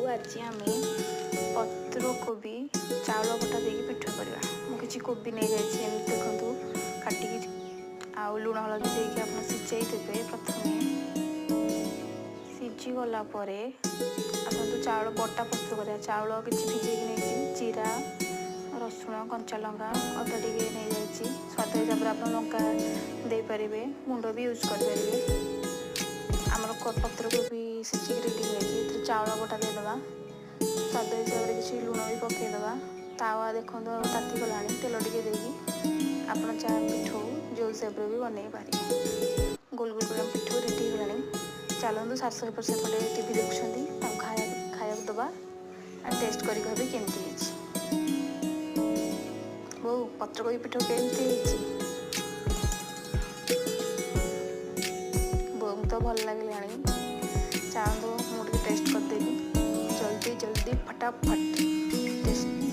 आज आम पत्र कोबी चाउल बटा देकी पिठा करवा। मुझे कोबी नहीं जाए देखूँ काटिकी आउ लुण हलदी देकी आप सिझाई देवे। प्रथम सिझी गलापर आप चाउल बटा प्रस्तुत करा। चाउल किसी भिजेक नहीं जीरा रसुण कंचा लंका अदा टे नहीं जाए स्वाद हिसाब से आप लंका देपारे मुंड भी यूज करेंगे। आमर पत्रकोबी सिझिक रेडी हो चाउल बटा देदेबा। स्वाद हिसाब से किसी लुण भी पकईदेवा। तावा देखो ताती गला तेल टे देगी आप पिठू जो सेप्रे भी बनई पारे। गोल गोल कर पिठू रेडी होगा। चलते 700% खंडे टीवी देखुं खाया दबा टेस्ट कर केमती बो पत्रकोबी पिठू केमती बो तो भल लगे। चलते मुझे टेस्ट करदेवी जल्दी जल्दी फटाफट टेस्ट।